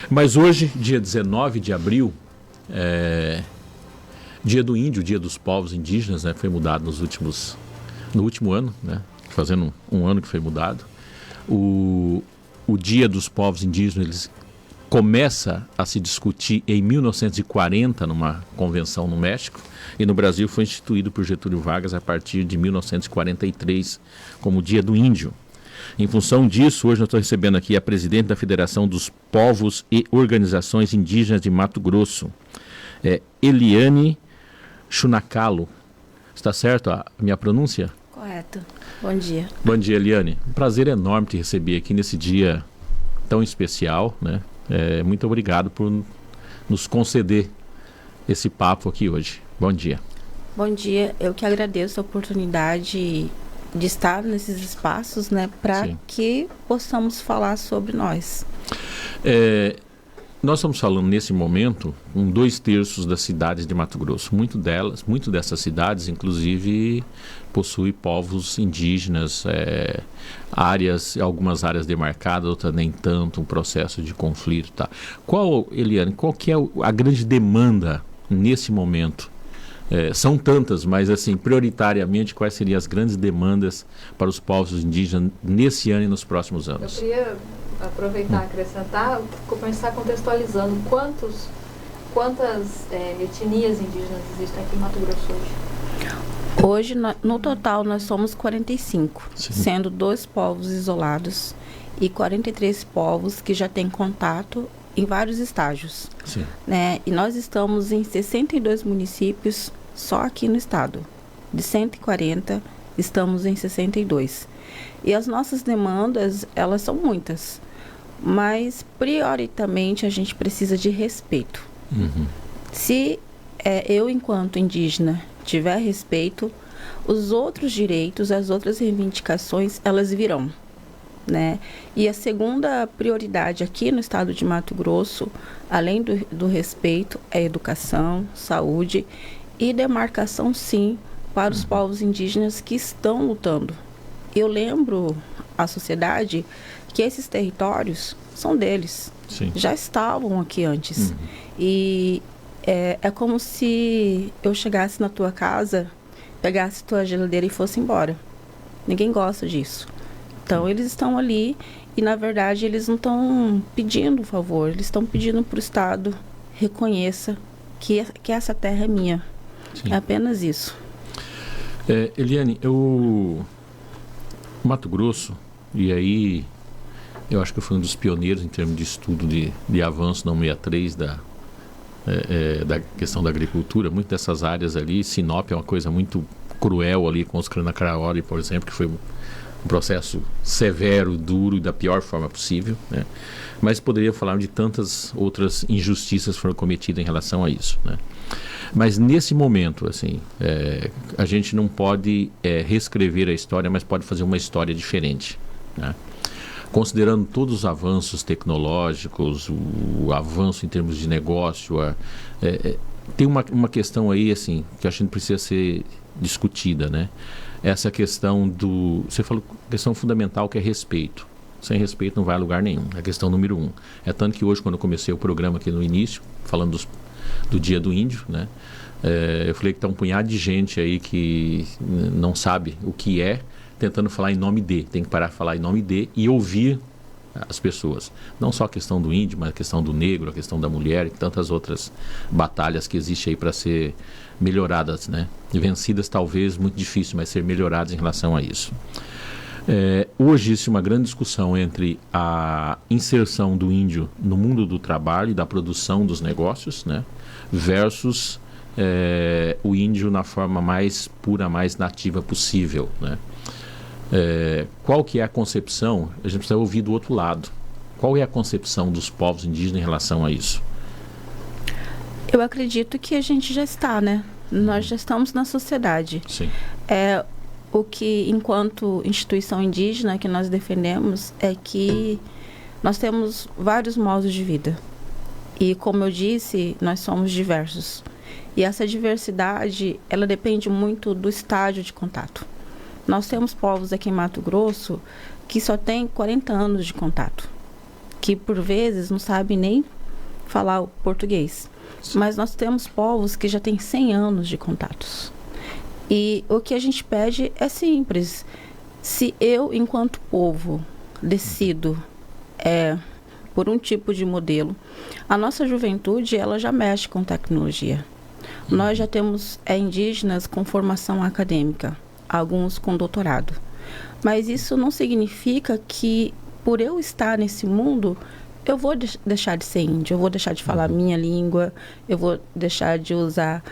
Mas hoje, dia 19 de abril, dia do índio, dia dos povos indígenas, né? Foi mudado no último ano, né? Fazendo um ano que foi mudado. O dia dos povos indígenas, eles começa a se discutir em 1940 numa convenção no México, e no Brasil foi instituído por Getúlio Vargas a partir de 1943 como Dia do Índio. Em função disso, hoje eu estou recebendo aqui a presidente da Federação dos Povos e Organizações Indígenas de Mato Grosso, Eliane Chunacalo. Está certo a minha pronúncia? Correto. Bom dia. Bom dia, Eliane. Um prazer enorme te receber aqui nesse dia tão especial, né? Muito obrigado por nos conceder esse papo aqui hoje. Bom dia. Bom dia. Eu que agradeço a oportunidade de estar nesses espaços, né, para que possamos falar sobre nós. Nós estamos falando nesse momento com 2/3 das cidades de Mato Grosso. Muito dessas cidades, inclusive, possui povos indígenas, algumas áreas demarcadas, outras nem tanto, um processo de conflito. Tá? Eliane, qual que é a grande demanda nesse momento? São tantas, mas assim, prioritariamente, quais seriam as grandes demandas para os povos indígenas nesse ano e nos próximos anos? Eu queria aproveitar, acrescentar, começar contextualizando quantas etnias indígenas existem aqui em Mato Grosso hoje. Hoje, no total, nós somos 45, sendo 2 povos isolados e 43 povos que já têm contato em vários estágios. Sim. Né? E nós estamos em 62 municípios só aqui no estado. De 140, estamos em 62. E as nossas demandas, elas são muitas. Mas, prioritariamente, a gente precisa de respeito. Uhum. Se eu, enquanto indígena, tiver respeito, os outros direitos, as outras reivindicações, elas virão. Né? E a segunda prioridade aqui no estado de Mato Grosso, além do respeito, é educação, saúde e demarcação, sim, para os povos indígenas que estão lutando. Eu lembro à sociedade que esses territórios são deles. Sim. Já estavam aqui antes. Uhum. E é como se eu chegasse na tua casa, pegasse tua geladeira e fosse embora. Ninguém gosta disso. Então, eles estão ali e, na verdade, eles não estão pedindo um favor. Eles estão pedindo para o Estado reconheça que essa terra é minha. Sim. É apenas isso. Eliane, o Mato Grosso, e aí eu acho que eu fui um dos pioneiros em termos de estudo de avanço na 163 da questão da agricultura. Muitas dessas áreas ali, Sinop é uma coisa muito cruel ali com os Cranacaraori, por exemplo, que foi um processo severo, duro e da pior forma possível, né? Mas poderia falar de tantas outras injustiças que foram cometidas em relação a isso, né? Mas nesse momento, assim, a gente não pode reescrever a história, mas pode fazer uma história diferente, né? Considerando todos os avanços tecnológicos, o avanço em termos de negócio, tem uma questão aí, assim, que a gente precisa ser discutida, né? Essa questão você falou, questão fundamental, que é respeito. Sem respeito não vai a lugar nenhum. É a questão número 1. É tanto que hoje, quando eu comecei o programa aqui no início, falando do Dia do Índio, né? Eu falei que está um punhado de gente aí que não sabe o que tentando falar em nome de. Tem que parar de falar em nome de e ouvir as pessoas. Não só a questão do índio, mas a questão do negro, a questão da mulher e tantas outras batalhas que existem aí para ser melhoradas, né? Vencidas talvez, muito difícil, mas ser melhoradas em relação a isso. Hoje existe uma grande discussão entre a inserção do índio no mundo do trabalho e da produção dos negócios, né? Versus o índio na forma mais pura, mais nativa possível, né? Qual que é a concepção? A gente precisa ouvir do outro lado. Qual é a concepção dos povos indígenas em relação a isso? Eu acredito que a gente já está, né? Nós já estamos na sociedade. Sim. O que, enquanto instituição indígena, que nós defendemos é que nós temos vários modos de vida. E, como eu disse, nós somos diversos. E essa diversidade, ela depende muito do estágio de contato. Nós temos povos aqui em Mato Grosso que só têm 40 anos de contato, que por vezes não sabem nem falar o português. Mas nós temos povos que já têm 100 anos de contatos. E o que a gente pede é simples. Se eu, enquanto povo, decido por um tipo de modelo, a nossa juventude, ela já mexe com tecnologia. Nós já temos indígenas com formação acadêmica, alguns com doutorado. Mas isso não significa que, por eu estar nesse mundo, eu vou deixar de ser índio, eu vou deixar de falar minha língua, eu vou deixar de usar,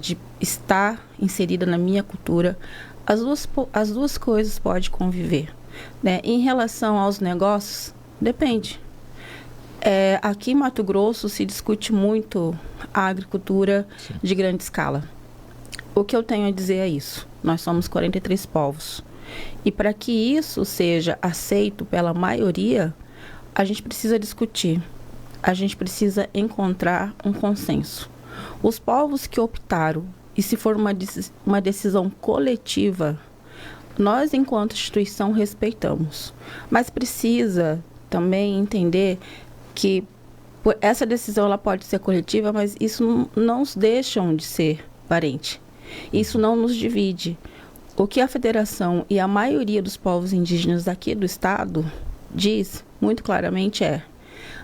de estar inserida na minha cultura. As duas coisas podem conviver, né? Em relação aos negócios, depende. Aqui em Mato Grosso se discute muito a agricultura de grande escala. O que eu tenho a dizer é isso. Nós somos 43 povos. E para que isso seja aceito pela maioria, a gente precisa discutir. A gente precisa encontrar um consenso. Os povos que optaram, e se for uma decisão coletiva, nós, enquanto instituição, respeitamos. Mas precisa também entender que essa decisão ela pode ser coletiva, mas isso não nos deixa de ser parente. Isso não nos divide. O que a federação e a maioria dos povos indígenas aqui do estado diz muito claramente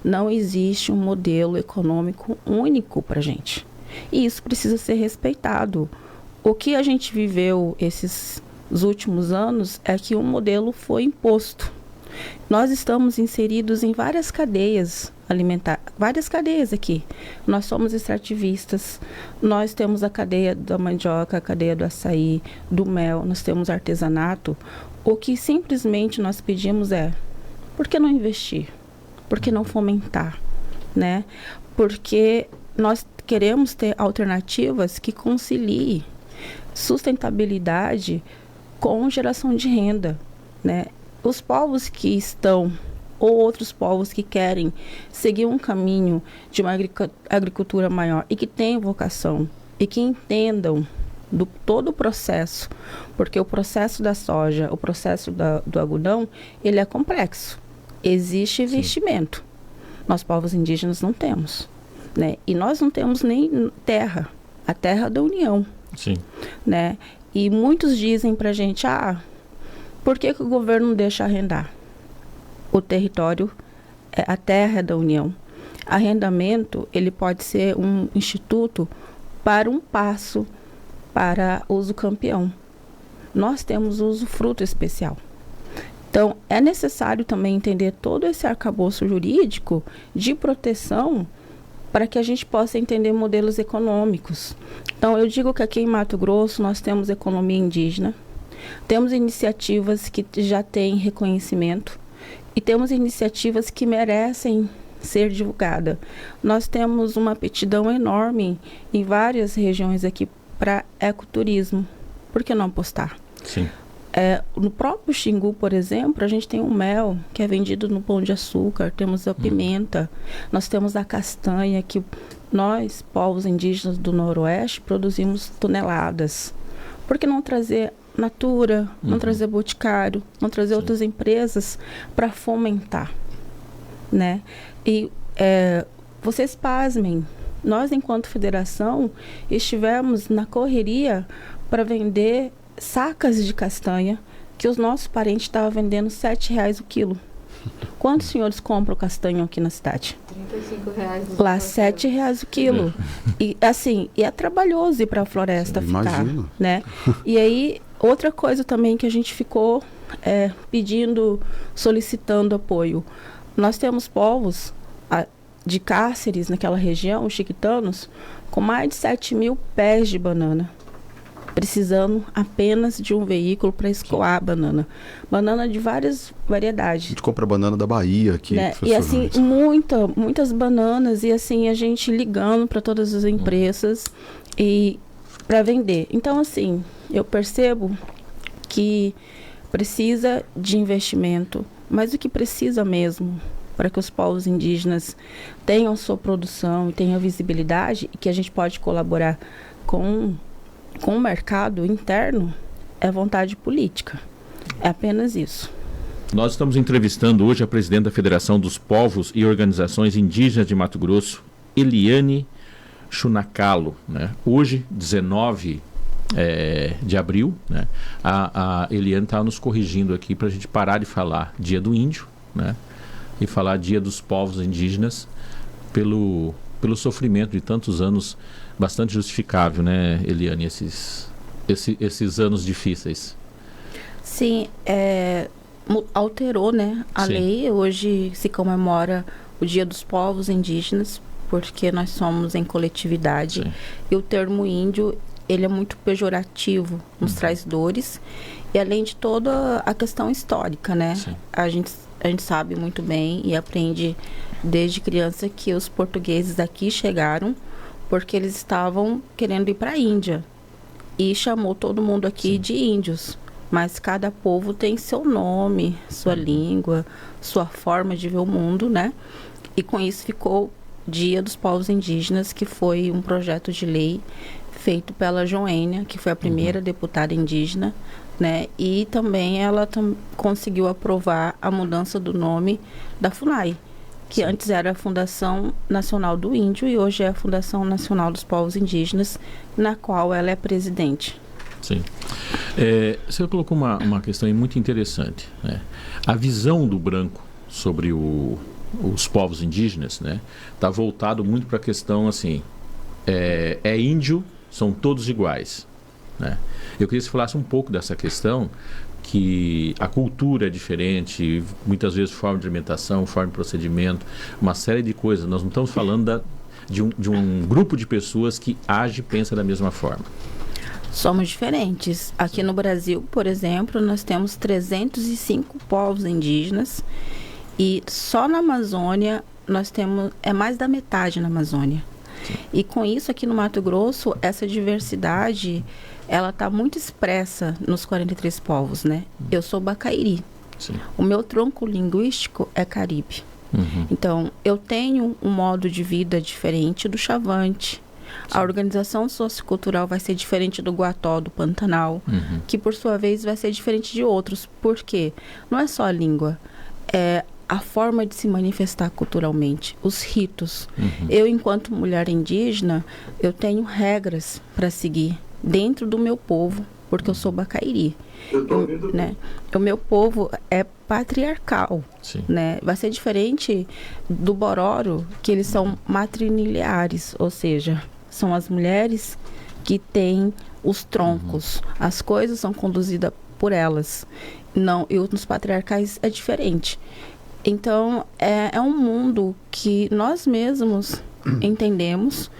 não existe um modelo econômico único para a gente. E isso precisa ser respeitado. O que a gente viveu esses últimos anos é que um modelo foi imposto. Nós estamos inseridos em várias cadeias alimentares, várias cadeias aqui. Nós somos extrativistas, nós temos a cadeia da mandioca, a cadeia do açaí, do mel, nós temos artesanato. O que simplesmente nós pedimos por que não investir? Por que não fomentar? Né? Porque nós queremos ter alternativas que conciliem sustentabilidade com geração de renda, né? Os povos que estão, ou outros povos que querem seguir um caminho de uma agricultura maior e que tenham vocação e que entendam todo o processo, porque o processo da soja, o processo do algodão, ele é complexo. Existe investimento. Nós, povos indígenas, não temos, né? E nós não temos nem terra, a terra da União. Sim. Né? E muitos dizem pra gente, por que o governo não deixa arrendar? O território, a terra é da União. Arrendamento, ele pode ser um instituto para um passo para uso campeão. Nós temos uso fruto especial. Então, é necessário também entender todo esse arcabouço jurídico de proteção para que a gente possa entender modelos econômicos. Então, eu digo que aqui em Mato Grosso nós temos economia indígena, temos iniciativas que já têm reconhecimento e temos iniciativas que merecem ser divulgadas. Nós temos uma aptidão enorme em várias regiões aqui para ecoturismo. Por que não apostar? Sim. No próprio Xingu, por exemplo, a gente tem o mel que é vendido no Pão de Açúcar, temos a pimenta, nós temos a castanha que nós, povos indígenas do Noroeste, produzimos toneladas. Por que não trazer Natura, não trazer Boticário, não trazer outras empresas para fomentar, né? E vocês pasmem, nós enquanto federação estivemos na correria para vender sacas de castanha que os nossos parentes estavam vendendo R$7 o quilo. Quantos senhores compram castanha aqui na cidade? R$35. Lá, R$7 o quilo. E assim, é trabalhoso ir para a floresta ficar, né? E aí, outra coisa também que a gente ficou pedindo, solicitando apoio. Nós temos povos de Cáceres, naquela região, os chiquitanos, com mais de 7.000 pés de banana, precisando apenas de um veículo para escoar a banana. Banana de várias variedades. A gente compra banana da Bahia aqui, né? E assim, muitas bananas, e assim, a gente ligando para todas as empresas e para vender. Então, assim, eu percebo que precisa de investimento, mas o que precisa mesmo para que os povos indígenas tenham sua produção e tenham visibilidade e que a gente pode colaborar com o mercado interno é vontade política. É apenas isso. Nós estamos entrevistando hoje a presidente da Federação dos Povos e Organizações Indígenas de Mato Grosso, Eliane Chunacalo, né? Hoje, 19 de abril, né? A Eliane está nos corrigindo aqui para a gente parar de falar Dia do Índio, né? E falar Dia dos Povos Indígenas pelo sofrimento de tantos anos, bastante justificável, né, Eliane, esses anos difíceis. Sim, alterou, né, a Sim. lei. Hoje se comemora o Dia dos Povos Indígenas, porque nós somos em coletividade. Sim. E o termo índio, ele é muito pejorativo, nos traz dores. E além de toda a questão histórica, né? Sim. A gente sabe muito bem e aprende desde criança que os portugueses aqui chegaram porque eles estavam querendo ir para a Índia. E chamou todo mundo aqui Sim. de índios. Mas cada povo tem seu nome, sua língua, sua forma de ver o mundo, né? E com isso ficou Dia dos Povos Indígenas, que foi um projeto de lei feito pela Joênia, que foi a primeira deputada indígena, né? E também ela conseguiu aprovar a mudança do nome da FUNAI, que antes era a Fundação Nacional do Índio e hoje é a Fundação Nacional dos Povos Indígenas, na qual ela é presidente. Sim. Você colocou uma questão aí muito interessante, né? A visão do branco sobre os povos indígenas, né, está voltado muito para a questão assim, índio, são todos iguais, né? Eu queria que você falasse um pouco dessa questão, que a cultura é diferente, muitas vezes forma de alimentação, forma de procedimento, uma série de coisas. Nós não estamos falando de um grupo de pessoas que age e pensa da mesma forma. Somos diferentes. Aqui no Brasil, por exemplo, nós temos 305 povos indígenas e só na Amazônia nós temos, mais da metade na Amazônia. Sim. E com isso aqui no Mato Grosso, essa diversidade, ela está muito expressa nos 43 povos, né? Eu sou Bacairi. Sim. O meu tronco linguístico é Caribe. Uhum. Então, eu tenho um modo de vida diferente do Chavante. A organização sociocultural vai ser diferente do Guató, do Pantanal, que por sua vez vai ser diferente de outros. Por quê? Não é só a língua, é a forma de se manifestar culturalmente, os ritos. Eu, enquanto mulher indígena, eu tenho regras para seguir dentro do meu povo, porque eu sou Bacairi. Né? O meu povo é patriarcal, né? Vai ser diferente do Bororo, que eles são matriniliares, ou seja, são as mulheres que têm os troncos. As coisas são conduzidas por elas. Não, e nos patriarcais é diferente. Então, é um mundo que nós mesmos entendemos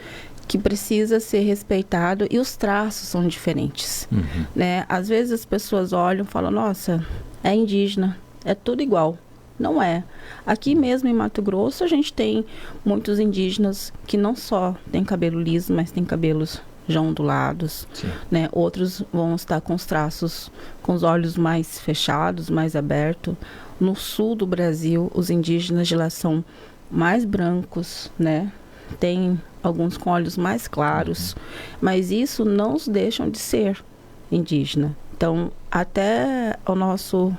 que precisa ser respeitado e os traços são diferentes. Né? Às vezes as pessoas olham e falam, nossa, é indígena, é tudo igual. Não é. Aqui mesmo em Mato Grosso a gente tem muitos indígenas que não só têm cabelo liso, mas têm cabelos já ondulados, né? Outros vão estar com os traços, com os olhos mais fechados, mais abertos. No sul do Brasil, os indígenas de lá são mais brancos, né? Tem alguns com olhos mais claros, mas isso não os deixam de ser indígena. Então, até o nosso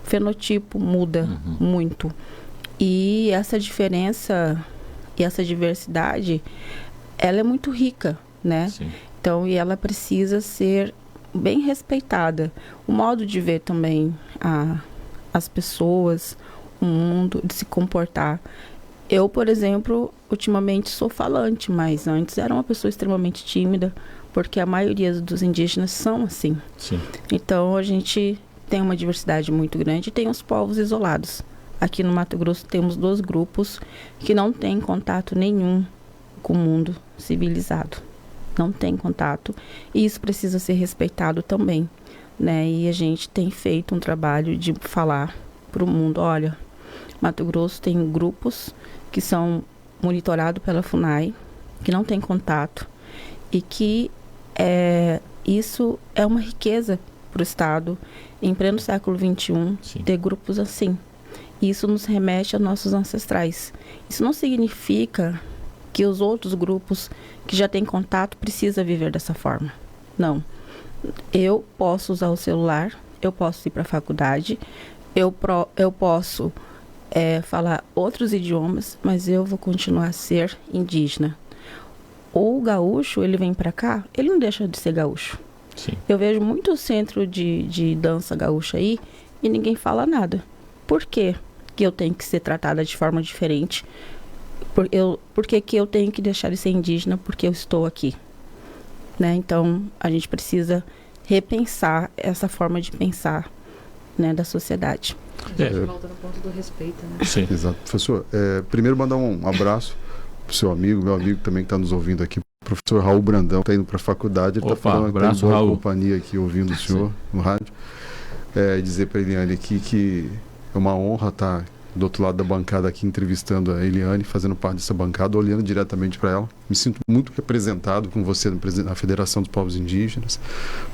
fenotipo muda muito. E essa diferença e essa diversidade, ela é muito rica, né? Sim. Então, e ela precisa ser bem respeitada. O modo de ver também as pessoas, o mundo, de se comportar. Eu, por exemplo, ultimamente sou falante, mas antes era uma pessoa extremamente tímida, porque a maioria dos indígenas são assim. Sim. Então, a gente tem uma diversidade muito grande e tem os povos isolados. Aqui no Mato Grosso temos 2 grupos que não têm contato nenhum com o mundo civilizado. Não tem contato. E isso precisa ser respeitado também, né? E a gente tem feito um trabalho de falar para o mundo, olha, Mato Grosso tem grupos que são monitorados pela FUNAI, que não tem contato e que isso é uma riqueza para o Estado, em pleno século XXI, ter grupos assim. Isso nos remete a nossos ancestrais. Isso não significa que os outros grupos que já têm contato precisam viver dessa forma. Não. Eu posso usar o celular, eu posso ir para a faculdade, eu posso falar outros idiomas, mas eu vou continuar a ser indígena. O gaúcho, ele vem para cá, ele não deixa de ser gaúcho. Sim. Eu vejo muito centro de dança gaúcha aí e ninguém fala nada. Por quê que eu tenho que ser tratada de forma diferente? Por que eu tenho que deixar de ser indígena porque eu estou aqui? Né? Então, a gente precisa repensar essa forma de pensar, né, da sociedade. A gente volta no ponto do respeito, né? Sim. Exato. Professor, primeiro mandar um abraço pro seu amigo, meu amigo também que está nos ouvindo aqui, o professor Raul Brandão, está indo para a faculdade, ele está falando que está em boa companhia aqui, ouvindo o senhor no rádio. Dizer para a Eliane aqui que é uma honra estar do outro lado da bancada aqui entrevistando a Eliane, fazendo parte dessa bancada, olhando diretamente para ela. Me sinto muito representado com você na Federação dos Povos Indígenas,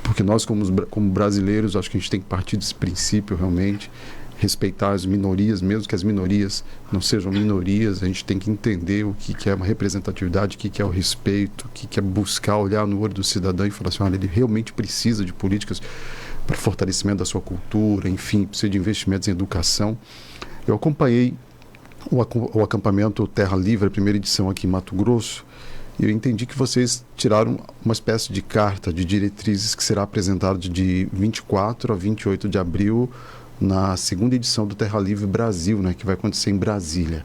porque nós como brasileiros, acho que a gente tem que partir desse princípio realmente, respeitar as minorias, mesmo que as minorias não sejam minorias, a gente tem que entender o que é uma representatividade, o que é o respeito, o que é buscar olhar no olho do cidadão e falar assim, olha, ele realmente precisa de políticas para fortalecimento da sua cultura, enfim, precisa de investimentos em educação. Eu acompanhei o acampamento Terra Livre, a primeira edição aqui em Mato Grosso, e eu entendi que vocês tiraram uma espécie de carta de diretrizes que será apresentada de 24 a 28 de abril na segunda edição do Terra Livre Brasil, né, que vai acontecer em Brasília.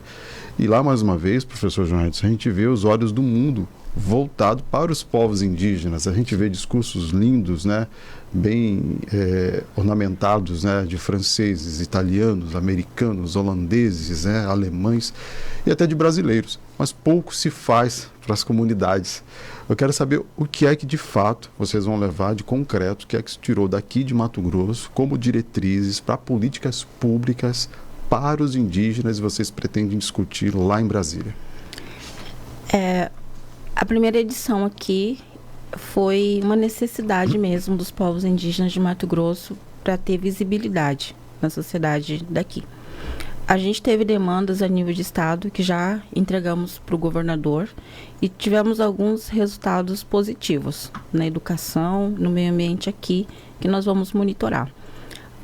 E lá, mais uma vez, professor João Edson, a gente vê os olhos do mundo voltado para os povos indígenas. A gente vê discursos lindos, né, bem ornamentados, né, de franceses, italianos, americanos, holandeses, né, alemães e até de brasileiros. Mas pouco se faz para as comunidades. Eu quero saber o que é que de fato vocês vão levar de concreto, o que é que se tirou daqui de Mato Grosso como diretrizes para políticas públicas para os indígenas e vocês pretendem discutir lá em Brasília. A primeira edição aqui foi uma necessidade mesmo dos povos indígenas de Mato Grosso para ter visibilidade na sociedade daqui. A gente teve demandas a nível de estado que já entregamos para o governador e tivemos alguns resultados positivos na educação, no meio ambiente aqui, que nós vamos monitorar.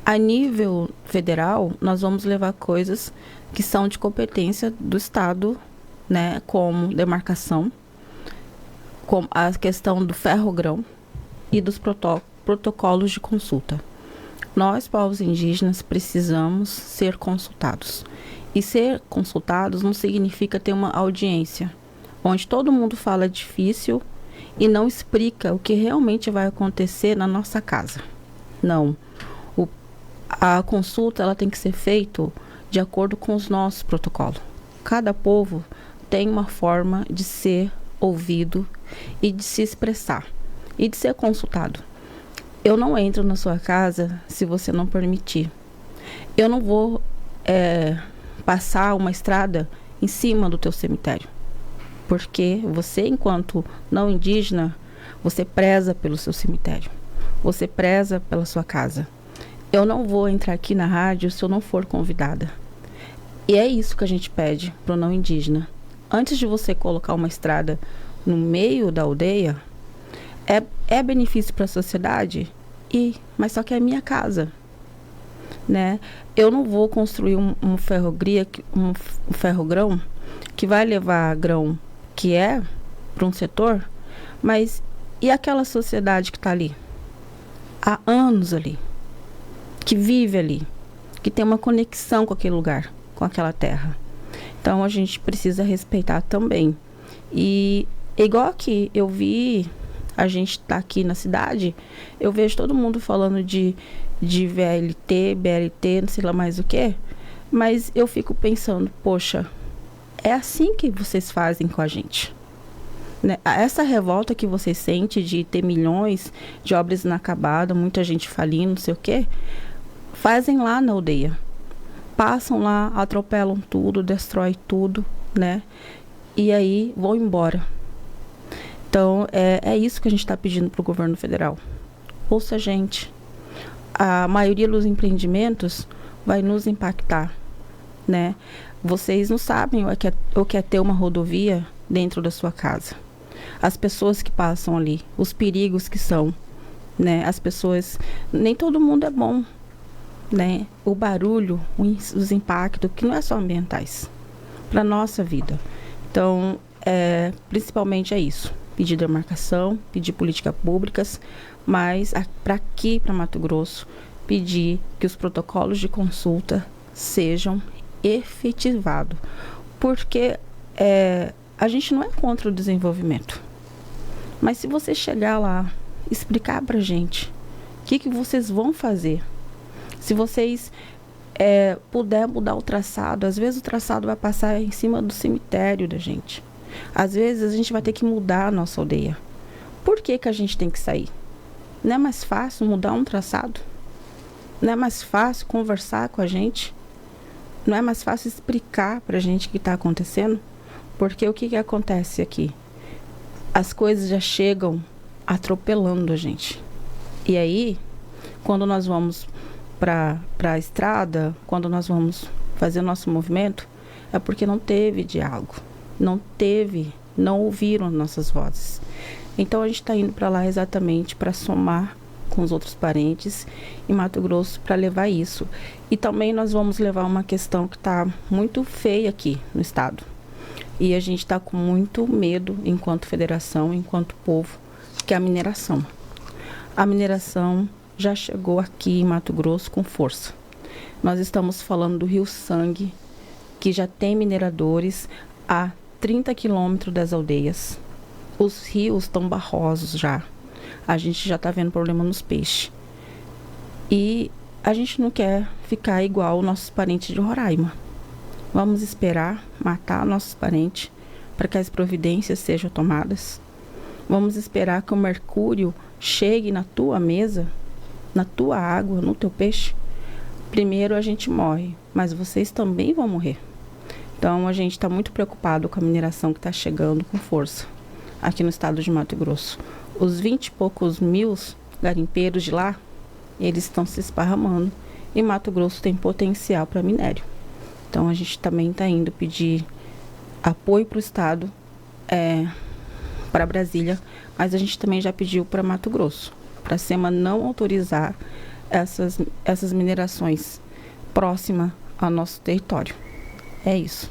A nível federal, nós vamos levar coisas que são de competência do estado, né, como demarcação, como a questão do ferrogrão e dos protocolos de consulta. Nós, povos indígenas, precisamos ser consultados. E ser consultados não significa ter uma audiência, onde todo mundo fala difícil e não explica o que realmente vai acontecer na nossa casa. Não. A consulta ela tem que ser feita de acordo com os nossos protocolos. Cada povo tem uma forma de ser ouvido e de se expressar e de ser consultado. Eu não entro na sua casa se você não permitir. Eu não vou passar uma estrada em cima do teu cemitério, porque você, enquanto não indígena, você preza pelo seu cemitério, você preza pela sua casa. Eu não vou entrar aqui na rádio se eu não for convidada. E é isso que a gente pede para o não indígena. Antes de você colocar uma estrada no meio da aldeia, é benefício para a sociedade, mas só que é minha casa, né? Eu não vou construir um ferrogrão que vai levar grão que é para um setor, mas e aquela sociedade que está ali há anos ali, que vive ali, que tem uma conexão com aquele lugar, com aquela terra. Então a gente precisa respeitar também. E igual aqui, eu vi, a gente tá aqui na cidade, eu vejo todo mundo falando de VLT, BLT, não sei lá mais o que, mas eu fico pensando, poxa, é assim que vocês fazem com a gente, né? Essa revolta que vocês sentem de ter milhões de obras inacabadas, muita gente falindo, não sei o que, fazem lá na aldeia. Passam lá, atropelam tudo, destrói tudo, né? E aí vão embora. Então, é isso que a gente está pedindo para o governo federal. Ouça a gente. A maioria dos empreendimentos vai nos impactar, né? Vocês não sabem o que é ter uma rodovia dentro da sua casa. As pessoas que passam ali, os perigos que são, né? As pessoas... Nem todo mundo é bom. né, o barulho, os impactos, que não é só ambientais, para a nossa vida. Então, principalmente é isso. Pedir demarcação, pedir políticas públicas, mas para aqui, para Mato Grosso, pedir que os protocolos de consulta sejam efetivados. Porque a gente não é contra o desenvolvimento. Mas se você chegar lá, explicar para a gente o que vocês vão fazer, se vocês puder mudar o traçado, às vezes o traçado vai passar em cima do cemitério da gente. Às vezes a gente vai ter que mudar a nossa aldeia. Por que a gente tem que sair? Não é mais fácil mudar um traçado? Não é mais fácil conversar com a gente? Não é mais fácil explicar para a gente o que está acontecendo? Porque o que acontece aqui? As coisas já chegam atropelando a gente. E aí, quando nós vamos para a estrada, quando nós vamos fazer o nosso movimento, é porque não teve diálogo. Não ouviram nossas vozes. Então a gente está indo para lá exatamente para somar com os outros parentes em Mato Grosso para levar isso. E também nós vamos levar uma questão que está muito feia aqui no estado. E a gente está com muito medo, enquanto federação, enquanto povo, que é a mineração. A mineração já chegou aqui em Mato Grosso com força. Nós estamos falando do Rio Sangue, que já tem mineradores a 30 quilômetros das aldeias. Os rios estão barrosos já. A gente já está vendo problema nos peixes. E a gente não quer ficar igual nossos parentes de Roraima. Vamos esperar matar nossos parentes para que as providências sejam tomadas. Vamos esperar que o mercúrio chegue na tua mesa, na tua água, no teu peixe. Primeiro a gente morre, mas vocês também vão morrer. Então, a gente está muito preocupado com a mineração que está chegando com força aqui no estado de Mato Grosso. Os 20 e poucos mil garimpeiros de lá, eles estão se esparramando e Mato Grosso tem potencial para minério. Então, a gente também está indo pedir apoio para o estado, para Brasília, mas a gente também já pediu para Mato Grosso, para a SEMA não autorizar essas minerações próximas ao nosso território. É isso.